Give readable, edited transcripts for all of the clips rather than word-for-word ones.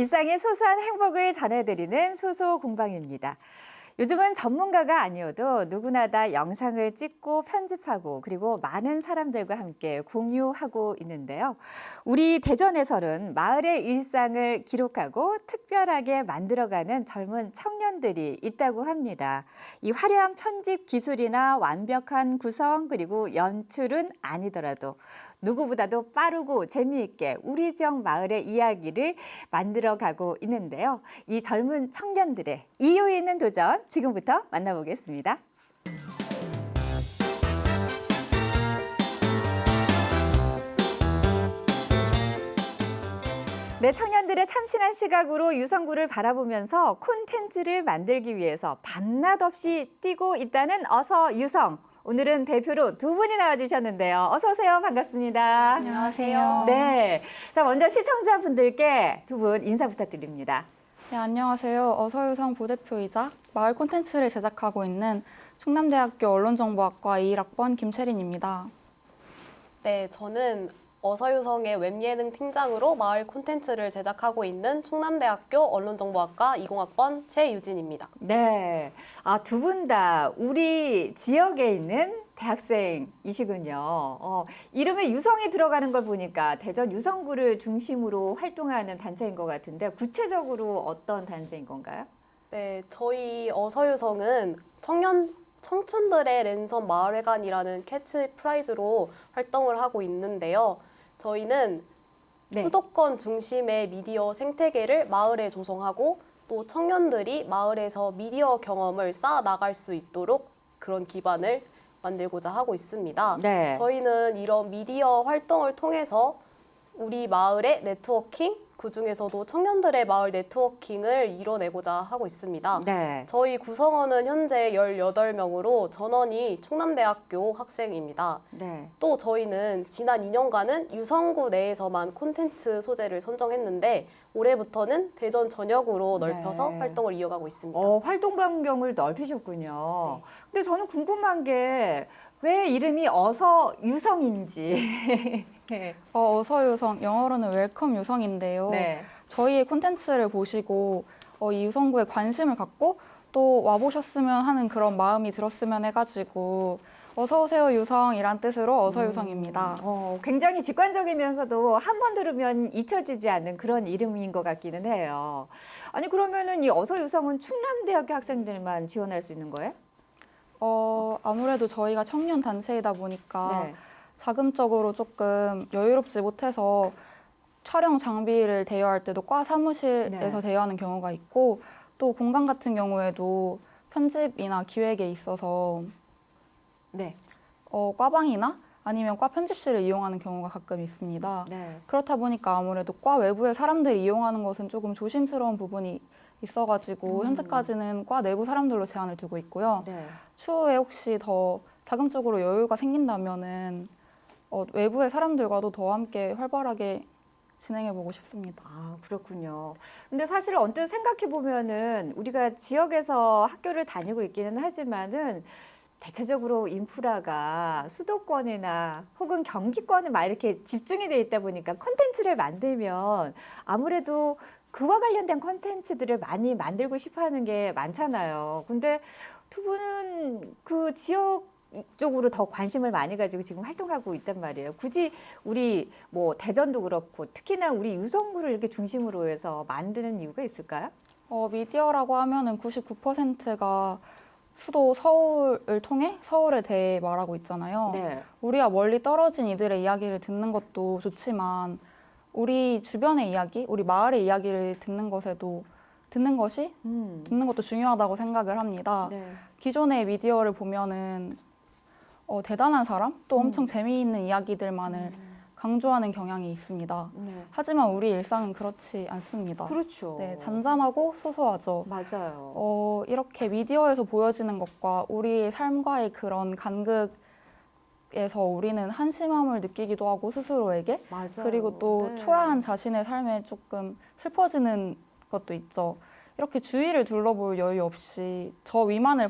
일상의 소소한 행복을 전해드리는 소소공방입니다. 요즘은 전문가가 아니어도 누구나 다 영상을 찍고 편집하고 그리고 많은 사람들과 함께 공유하고 있는데요. 우리 대전에서는 마을의 일상을 기록하고 특별하게 만들어가는 젊은 청년들이 있다고 합니다. 이 화려한 편집 기술이나 완벽한 구성 그리고 연출은 아니더라도 누구보다도 빠르고 재미있게 우리 지역 마을의 이야기를 만들어가고 있는데요. 이 젊은 청년들의 이유 있는 도전 지금부터 만나보겠습니다. 네, 청년들의 참신한 시각으로 유성구를 바라보면서 콘텐츠를 만들기 위해서 밤낮 없이 뛰고 있다는 어서 유성. 오늘은 대표로 두 분이 나와주셨는데요. 어서 오세요. 반갑습니다. 안녕하세요. 네, 자 먼저 시청자분들께 두 분 인사 부탁드립니다. 네, 안녕하세요. 어서유성 부대표이자 마을 콘텐츠를 제작하고 있는 충남대학교 언론정보학과 21학번 김채린입니다. 네, 저는 어서유성의 웹예능 팀장으로 마을 콘텐츠를 제작하고 있는 충남대학교 언론정보학과 20학번 최유진입니다. 네, 두 분 다 우리 지역에 있는 대학생이시군요. 이름에 유성이 들어가는 걸 보니까 대전 유성구를 중심으로 활동하는 단체인 것 같은데 구체적으로 어떤 단체인 건가요? 네, 저희 어서유성은 청춘들의 랜선 마을회관이라는 캐치프라이즈로 활동을 하고 있는데요. 저희는 네. 수도권 중심의 미디어 생태계를 마을에 조성하고 또 청년들이 마을에서 미디어 경험을 쌓아 나갈 수 있도록 그런 기반을 만들고자 하고 있습니다. 네. 저희는 이런 미디어 활동을 통해서 우리 마을의 네트워킹, 그중에서도 청년들의 마을 네트워킹을 이뤄내고자 하고 있습니다. 네. 저희 구성원은 현재 18명으로 전원이 충남대학교 학생입니다. 네. 또 저희는 지난 2년간은 유성구 내에서만 콘텐츠 소재를 선정했는데 올해부터는 대전 전역으로 넓혀서 네. 활동을 이어가고 있습니다. 활동 반경을 넓히셨군요. 근데 저는 궁금한 게 왜 이름이 어서 유성인지. 네. 어서유성, 영어로는 웰컴 유성인데요. 네. 저희의 콘텐츠를 보시고 이 유성구에 관심을 갖고 또 와보셨으면 하는 그런 마음이 들었으면 해가지고 어서오세요 유성이란 뜻으로 어서유성입니다. 굉장히 직관적이면서도 한 번 들으면 잊혀지지 않는 그런 이름인 것 같기는 해요. 아니 그러면은 이 어서유성은 충남대학교 학생들만 지원할 수 있는 거예요? 아무래도 저희가 청년 단체이다 보니까 네. 자금적으로 조금 여유롭지 못해서 촬영 장비를 대여할 때도 과 사무실에서 네. 대여하는 경우가 있고 또 공간 같은 경우에도 편집이나 기획에 있어서 네. 과방이나 아니면 과 편집실을 이용하는 경우가 가끔 있습니다. 네. 그렇다 보니까 아무래도 과 외부의 사람들이 이용하는 것은 조금 조심스러운 부분이 있어가지고 현재까지는 과 내부 사람들로 제한을 두고 있고요. 네. 추후에 혹시 더 자금적으로 여유가 생긴다면은 외부의 사람들과도 더 함께 활발하게 진행해보고 싶습니다. 그렇군요. 근데 사실 언뜻 생각해 보면은 우리가 지역에서 학교를 다니고 있기는 하지만은 대체적으로 인프라가 수도권이나 혹은 경기권에 막 이렇게 집중이 돼 있다 보니까 콘텐츠를 만들면 아무래도 그와 관련된 콘텐츠들을 많이 만들고 싶어 하는 게 많잖아요. 근데 두 분은 그 지역 쪽으로 더 관심을 많이 가지고 지금 활동하고 있단 말이에요. 굳이 우리 뭐 대전도 그렇고 특히나 우리 유성구를 이렇게 중심으로 해서 만드는 이유가 있을까요? 미디어라고 하면은 99%가 수도 서울을 통해 서울에 대해 말하고 있잖아요. 네. 우리와 멀리 떨어진 이들의 이야기를 듣는 것도 좋지만 우리 주변의 이야기, 우리 마을의 이야기를 듣는 것이 듣는 것도 중요하다고 생각을 합니다. 네. 기존의 미디어를 보면은 대단한 사람, 또 엄청 재미있는 이야기들만을 강조하는 경향이 있습니다. 네. 하지만 우리 일상은 그렇지 않습니다. 그렇죠. 네, 잔잔하고 소소하죠. 맞아요. 이렇게 미디어에서 보여지는 것과 우리의 삶과의 그런 간극에서 우리는 한심함을 느끼기도 하고 스스로에게 맞아요. 그리고 또 네. 초라한 자신의 삶에 조금 슬퍼지는 것도 있죠. 이렇게 주위를 둘러볼 여유 없이 저 위만을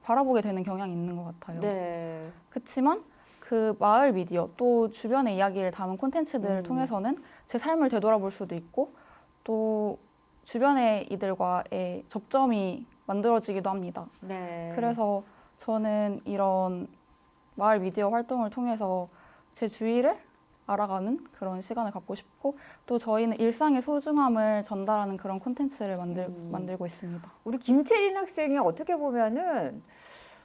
바라보게 되는 경향이 있는 것 같아요. 네. 그렇지만 그 마을 미디어 또 주변의 이야기를 담은 콘텐츠들을 통해서는 제 삶을 되돌아볼 수도 있고 또 주변의 이들과의 접점이 만들어지기도 합니다. 네. 그래서 저는 이런 마을 미디어 활동을 통해서 제 주위를 알아가는 그런 시간을 갖고 싶고 또 저희는 일상의 소중함을 전달하는 그런 콘텐츠를 만들고 있습니다. 우리 김채린 학생이 어떻게 보면은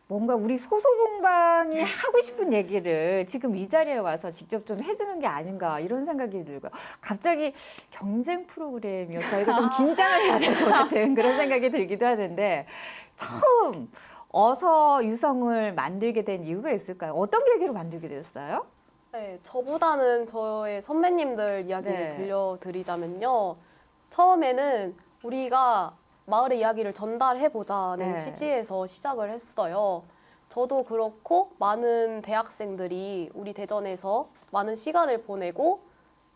뭔가 우리 소소공방이 하고 싶은 얘기를 지금 이 자리에 와서 직접 좀 해주는 게 아닌가 이런 생각이 들고요. 갑자기 경쟁 프로그램이어서 저희가 좀 긴장을 해야 될 것 같은 그런 생각이 들기도 하는데 처음 어서 유성을 만들게 된 이유가 있을까요? 어떤 계기로 만들게 됐어요? 네, 저보다는 저의 선배님들 이야기를 네. 들려드리자면요. 처음에는 우리가 마을의 이야기를 전달해보자는 네. 취지에서 시작을 했어요. 저도 그렇고 많은 대학생들이 우리 대전에서 많은 시간을 보내고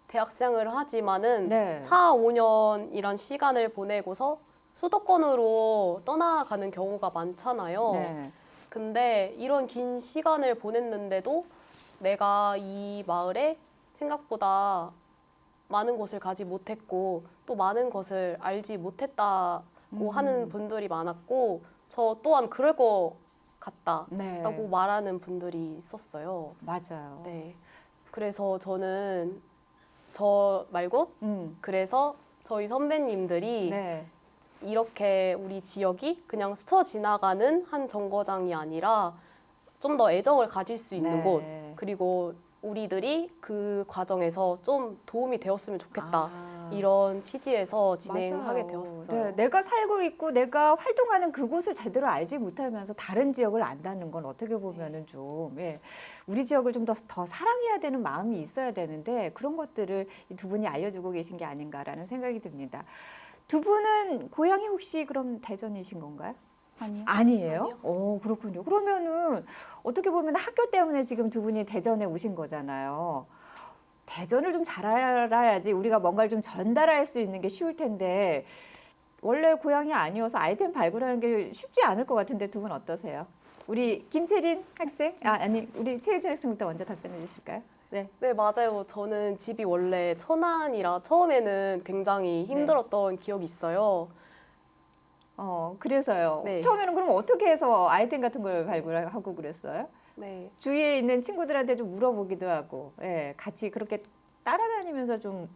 대학생을 하지만은 네. 4, 5년이란 시간을 보내고서 수도권으로 떠나가는 경우가 많잖아요. 네. 근데 이런 긴 시간을 보냈는데도 내가 이 마을에 생각보다 많은 것을 가지 못했고 또 많은 것을 알지 못했다고 하는 분들이 많았고 저 또한 그럴 것 같다라고 네. 말하는 분들이 있었어요. 맞아요. 네. 그래서 저는 저 말고 그래서 저희 선배님들이 네. 이렇게 우리 지역이 그냥 스쳐 지나가는 한 정거장이 아니라 좀 더 애정을 가질 수 있는 네. 곳 그리고 우리들이 그 과정에서 좀 도움이 되었으면 좋겠다 아. 이런 취지에서 진행하게 맞아요. 되었어요. 네, 내가 살고 있고 내가 활동하는 그곳을 제대로 알지 못하면서 다른 지역을 안다는 건 어떻게 보면은 좀 우리 지역을 좀 더 사랑해야 되는 마음이 있어야 되는데 그런 것들을 이 두 분이 알려주고 계신 게 아닌가라는 생각이 듭니다. 두 분은 고향이 혹시 그럼 대전이신 건가요? 아니요. 아니에요? 아니요. 오, 그렇군요. 그러면은 어떻게 보면 학교 때문에 지금 두 분이 대전에 오신 거잖아요. 대전을 좀 잘 알아야지 우리가 뭔가를 좀 전달할 수 있는 게 쉬울 텐데 원래 고향이 아니어서 아이템 발굴하는 게 쉽지 않을 것 같은데 두 분 어떠세요? 우리 김채린 학생? 아니 우리 최유진 학생부터 먼저 답변해 주실까요? 네. 네, 맞아요. 저는 집이 원래 천안이라 처음에는 굉장히 힘들었던 기억이 있어요. 그래서요. 네. 처음에는 그럼 어떻게 해서 아이템 같은 걸 발굴하고 그랬어요? 네. 주위에 있는 친구들한테 좀 물어보기도 하고, 같이 그렇게 따라다니면서 좀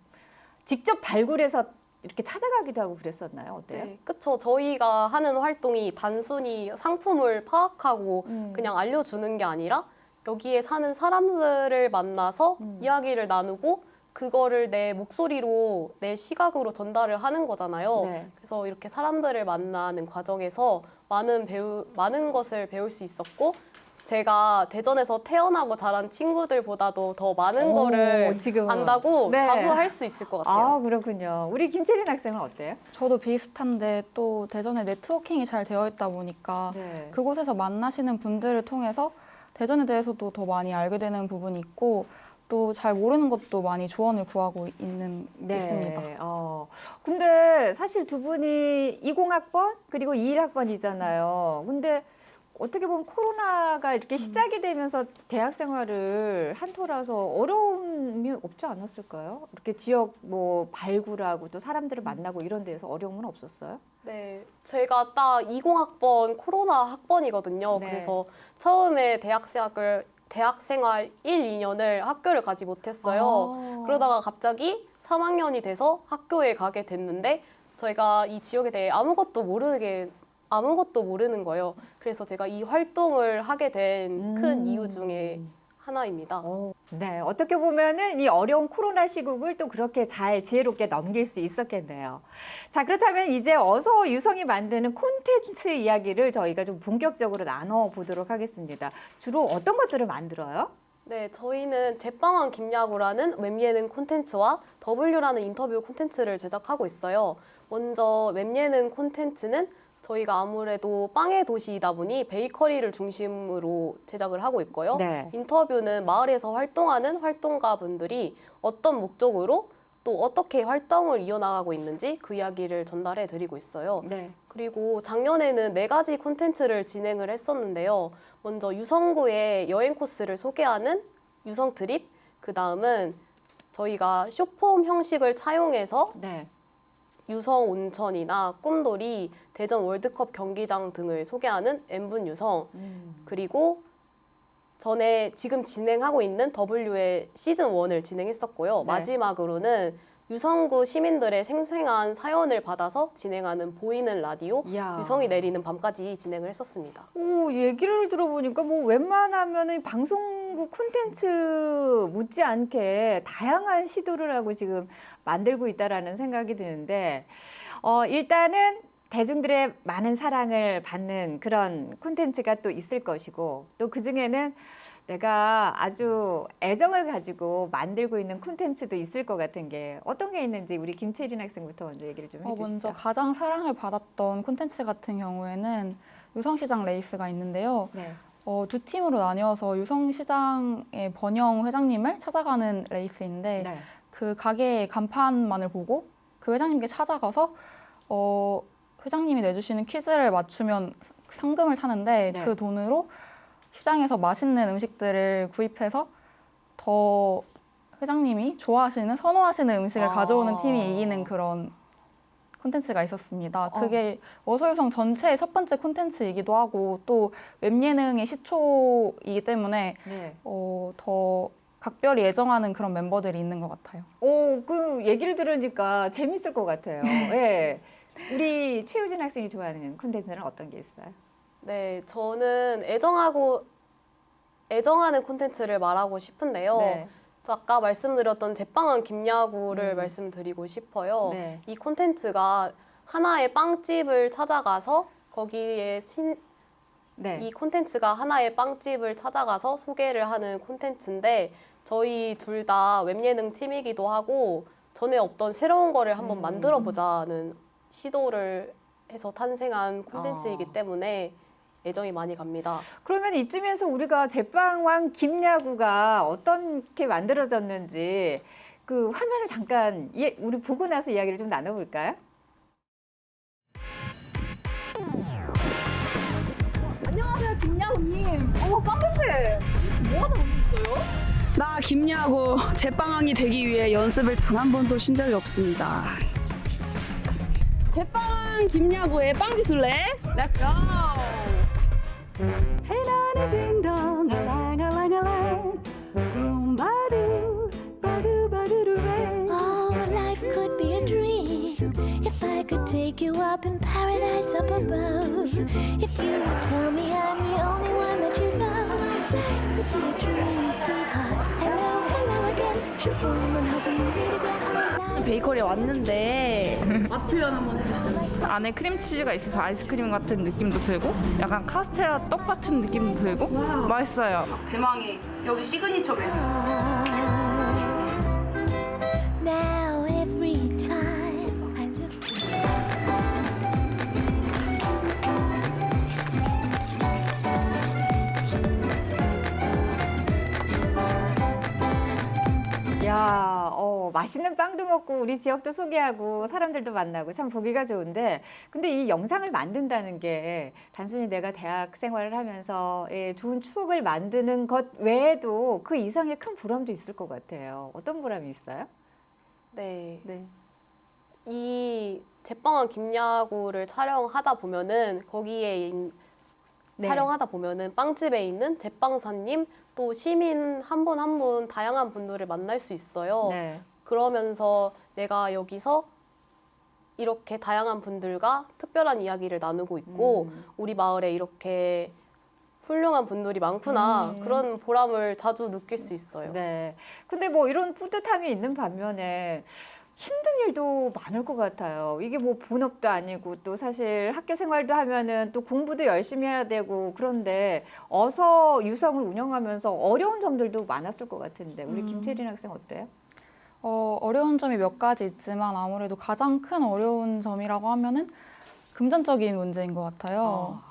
직접 발굴해서 이렇게 찾아가기도 하고 그랬었나요? 어때요? 네, 그쵸. 저희가 하는 활동이 단순히 상품을 파악하고 그냥 알려주는 게 아니라 여기에 사는 사람들을 만나서 이야기를 나누고 그거를 내 목소리로 내 시각으로 전달을 하는 거잖아요. 네. 그래서 이렇게 사람들을 만나는 과정에서 많은 것을 배울 수 있었고 제가 대전에서 태어나고 자란 친구들보다도 더 많은 거를 지금은. 안다고 네. 자부할 수 있을 것 같아요. 아, 그렇군요. 우리 김채린 학생은 어때요? 저도 비슷한데 또 대전에 네트워킹이 잘 되어 있다 보니까 네. 그곳에서 만나시는 분들을 통해서 대전에 대해서도 더 많이 알게 되는 부분이 있고 또 잘 모르는 것도 많이 조언을 구하고 있습니다. 근데 사실 두 분이 20학번 그리고 21학번이잖아요. 근데 어떻게 보면 코로나가 이렇게 시작이 되면서 대학 생활을 한 터라서 어려움이 없지 않았을까요? 이렇게 지역 뭐 발굴하고 또 사람들을 만나고 이런 데에서 어려움은 없었어요? 네, 제가 딱 20학번 코로나 학번이거든요. 네. 그래서 처음에 대학 생활 1, 2년을 학교를 가지 못했어요. 그러다가 갑자기 3학년이 돼서 학교에 가게 됐는데 저희가 이 지역에 대해 아무것도 모르는 거예요. 그래서 제가 이 활동을 하게 된 큰 이유 중에 하나입니다. 네, 어떻게 보면은 이 어려운 코로나 시국을 또 그렇게 잘 지혜롭게 넘길 수 있었겠네요. 자, 그렇다면 이제 어서 유성이 만드는 콘텐츠 이야기를 저희가 좀 본격적으로 나눠보도록 하겠습니다. 주로 어떤 것들을 만들어요? 네, 저희는 제빵왕 김야구라는 웹예능 콘텐츠와 W라는 인터뷰 콘텐츠를 제작하고 있어요. 먼저 웹예능 콘텐츠는 저희가 아무래도 빵의 도시이다 보니 베이커리를 중심으로 제작을 하고 있고요. 네. 인터뷰는 마을에서 활동하는 활동가분들이 어떤 목적으로 또 어떻게 활동을 이어나가고 있는지 그 이야기를 전달해 드리고 있어요. 네. 그리고 작년에는 4가지 콘텐츠를 진행을 했었는데요. 먼저 유성구의 여행 코스를 소개하는 유성 트립, 그 다음은 저희가 쇼폼 형식을 차용해서 네. 유성 온천이나 꿈돌이, 대전 월드컵 경기장 등을 소개하는 N분 유성, 그리고 전에 지금 진행하고 있는 W의 시즌 1을 진행했었고요. 네. 마지막으로는 유성구 시민들의 생생한 사연을 받아서 진행하는 보이는 라디오 이야. 유성이 내리는 밤까지 진행을 했었습니다. 오, 얘기를 들어보니까 뭐 웬만하면은 방송국 콘텐츠 못지않게 다양한 시도를 하고 지금 만들고 있다라는 생각이 드는데, 일단은 대중들의 많은 사랑을 받는 그런 콘텐츠가 또 있을 것이고, 또 그중에는 내가 아주 애정을 가지고 만들고 있는 콘텐츠도 있을 것 같은 게 어떤 게 있는지 우리 김채린 학생부터 먼저 얘기를 좀 해주시죠. 먼저 가장 사랑을 받았던 콘텐츠 같은 경우에는 유성시장 레이스가 있는데요. 네. 두 팀으로 나뉘어서 유성시장의 번영 회장님을 찾아가는 레이스인데 네. 그 가게의 간판만을 보고 그 회장님께 찾아가서 회장님이 내주시는 퀴즈를 맞추면 상금을 타는데 네. 그 돈으로 시장에서 맛있는 음식들을 구입해서 더 회장님이 좋아하시는, 선호하시는 음식을 가져오는 팀이 이기는 그런 콘텐츠가 있었습니다. 그게 어서유성 전체의 첫 번째 콘텐츠이기도 하고 또 웹예능의 시초이기 때문에 네. 더 각별히 애정하는 그런 멤버들이 있는 것 같아요. 그 얘기를 들으니까 재밌을 것 같아요. 예. 우리 최우진 학생이 좋아하는 콘텐츠는 어떤 게 있어요? 네, 저는 애정하는 콘텐츠를 말하고 싶은데요. 네. 저 아까 말씀드렸던 제빵은 김야구를 말씀드리고 싶어요. 네. 이 콘텐츠가 하나의 빵집을 찾아가서 거기에 네. 이 콘텐츠가 하나의 빵집을 찾아가서 소개를 하는 콘텐츠인데 저희 둘 다 웹예능 팀이기도 하고 전에 없던 새로운 거를 한번 만들어 보자는 시도를 해서 탄생한 콘텐츠이기 때문에 애정이 많이 갑니다. 그러면 이쯤에서 우리가 제빵왕 김야구가 어떻게 만들어졌는지 그 화면을 잠깐 우리 보고 나서 이야기를 좀 나눠볼까요? 안녕하세요, 김야구님. 빵 대표! 뭐 하다 오셨어요? 나 김야구 제빵왕이 되기 위해 연습을 단 한 번도 쉰 적이 없습니다. 제빵왕 김야구의 빵지술래? Let's go! 해나는 딩동 알랑알랑알랑 붐바두 바두바두루베 Oh, life could be a dream if I could take you up in paradise up above. If you would tell me I'm the only one that you love, life could be a dream, sweetheart. Hello, hello again. Shaboom, I'm hoping you read again. Oh, 베이커리에 왔는데 맛 표현 한번 해주시죠. 안에 크림치즈가 있어서 아이스크림 같은 느낌도 들고 약간 카스테라 떡 같은 느낌도 들고 맛있어요. 대망의 여기 시그니처 메뉴. now every time I look. 야, 맛있는 빵도 먹고 우리 지역도 소개하고 사람들도 만나고 참 보기가 좋은데, 근데 이 영상을 만든다는 게 단순히 내가 대학 생활을 하면서 좋은 추억을 만드는 것 외에도 그 이상의 큰 보람도 있을 것 같아요. 어떤 보람이 있어요? 네. 네. 이 제빵왕 김야구를 촬영하다 보면은 촬영하다 보면은 빵집에 있는 제빵사님 또 시민 한 분 한 분 다양한 분들을 만날 수 있어요. 네. 그러면서 내가 여기서 이렇게 다양한 분들과 특별한 이야기를 나누고 있고 우리 마을에 이렇게 훌륭한 분들이 많구나 그런 보람을 자주 느낄 수 있어요. 네. 근데 뭐 이런 뿌듯함이 있는 반면에 힘든 일도 많을 것 같아요. 이게 뭐 본업도 아니고 또 사실 학교 생활도 하면은 또 공부도 열심히 해야 되고 그런데 어서 유성을 운영하면서 어려운 점들도 많았을 것 같은데 우리 김채린 학생 어때요? 어려운 점이 몇 가지 있지만 아무래도 가장 큰 어려운 점이라고 하면은 금전적인 문제인 것 같아요.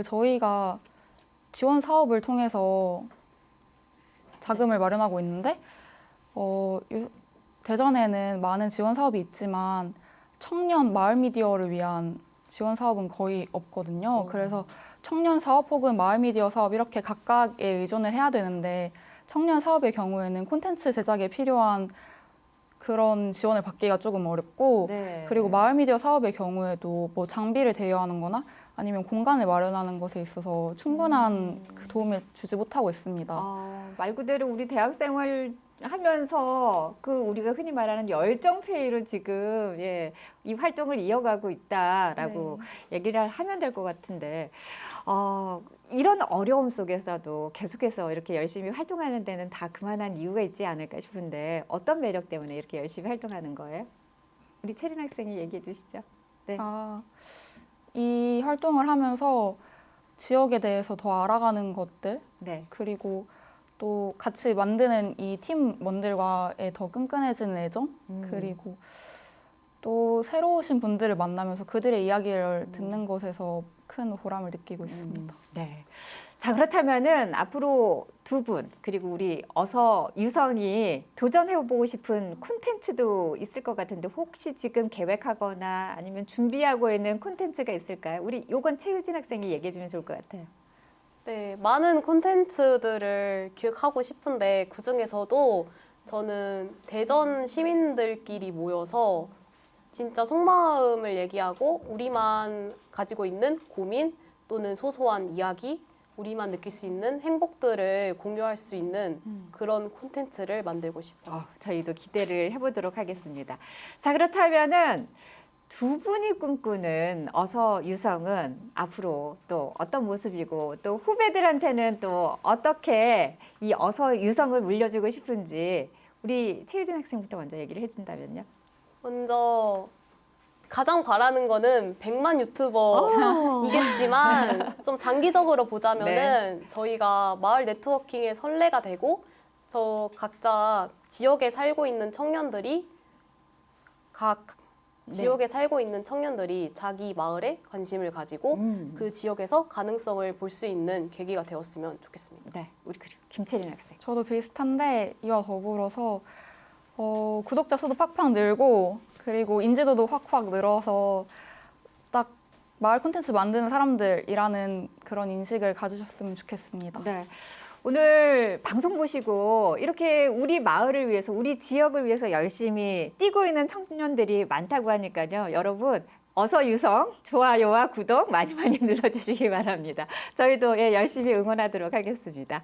저희가 지원 사업을 통해서 자금을 마련하고 있는데 대전에는 많은 지원 사업이 있지만 청년 마을 미디어를 위한 지원 사업은 거의 없거든요. 그래서 청년 사업 혹은 마을 미디어 사업 이렇게 각각에 의존을 해야 되는데 청년 사업의 경우에는 콘텐츠 제작에 필요한 그런 지원을 받기가 조금 어렵고 네. 그리고 마을 미디어 사업의 경우에도 뭐 장비를 대여하는 거나 아니면 공간을 마련하는 것에 있어서 충분한 그 도움을 주지 못하고 있습니다. 말 그대로 우리 대학 생활 하면서 그 우리가 흔히 말하는 열정페이로 지금 예, 이 활동을 이어가고 있다라고 얘기를 하면 될 것 같은데 이런 어려움 속에서도 계속해서 이렇게 열심히 활동하는 데는 다 그만한 이유가 있지 않을까 싶은데 어떤 매력 때문에 이렇게 열심히 활동하는 거예요? 우리 채린 학생이 얘기해 주시죠. 네. 이 활동을 하면서 지역에 대해서 더 알아가는 것들 네. 그리고 또 같이 만드는 이 팀원들과의 더 끈끈해지는 애정 그리고 또 새로 오신 분들을 만나면서 그들의 이야기를 듣는 것에서 큰 보람을 느끼고 있습니다. 네. 자, 그렇다면은 앞으로 두 분 그리고 우리 어서 유성이 도전해보고 싶은 콘텐츠도 있을 것 같은데 혹시 지금 계획하거나 아니면 준비하고 있는 콘텐츠가 있을까요? 우리 요건 최유진 학생이 얘기해 주면 좋을 것 같아요. 네, 많은 콘텐츠들을 기획하고 싶은데 그중에서도 저는 대전 시민들끼리 모여서 진짜 속마음을 얘기하고 우리만 가지고 있는 고민 또는 소소한 이야기, 우리만 느낄 수 있는 행복들을 공유할 수 있는 그런 콘텐츠를 만들고 싶어요. 저희도 기대를 해보도록 하겠습니다. 자, 그렇다면은 두 분이 꿈꾸는 어서 유성은 앞으로 또 어떤 모습이고 또 후배들한테는 또 어떻게 이 어서 유성을 물려주고 싶은지 우리 최유진 학생부터 먼저 얘기를 해준다면요. 먼저 가장 바라는 거는 100만 유튜버이겠지만 좀 장기적으로 보자면은 저희가 마을 네트워킹의 선례가 되고 저 각자 지역에 살고 있는 청년들이 지역에 살고 있는 청년들이 자기 마을에 관심을 가지고 그 지역에서 가능성을 볼 수 있는 계기가 되었으면 좋겠습니다. 네, 우리 그리고 김채린 학생. 저도 비슷한데 이와 더불어서 구독자 수도 팍팍 늘고 그리고 인지도도 확확 늘어서 딱 마을 콘텐츠 만드는 사람들이라는 그런 인식을 가지셨으면 좋겠습니다. 네. 오늘 방송 보시고 이렇게 우리 마을을 위해서 우리 지역을 위해서 열심히 뛰고 있는 청년들이 많다고 하니까요. 여러분 어서 유성 좋아요와 구독 많이 눌러주시기 바랍니다. 저희도 열심히 응원하도록 하겠습니다.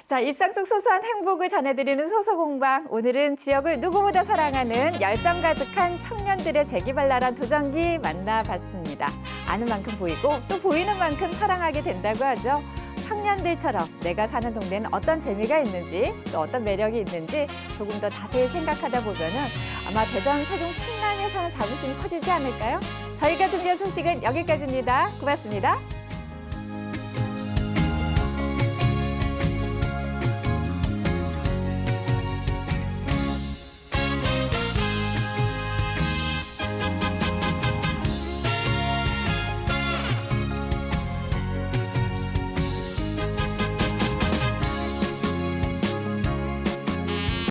자, 일상 속 소소한 행복을 전해드리는 소소공방. 오늘은 지역을 누구보다 사랑하는 열정 가득한 청년들의 재기발랄한 도전기 만나봤습니다. 아는 만큼 보이고 또 보이는 만큼 사랑하게 된다고 하죠. 청년들처럼 내가 사는 동네는 어떤 재미가 있는지 또 어떤 매력이 있는지 조금 더 자세히 생각하다 보면은 아마 대전 세종 충남에 사는 자부심이 커지지 않을까요? 저희가 준비한 소식은 여기까지입니다. 고맙습니다.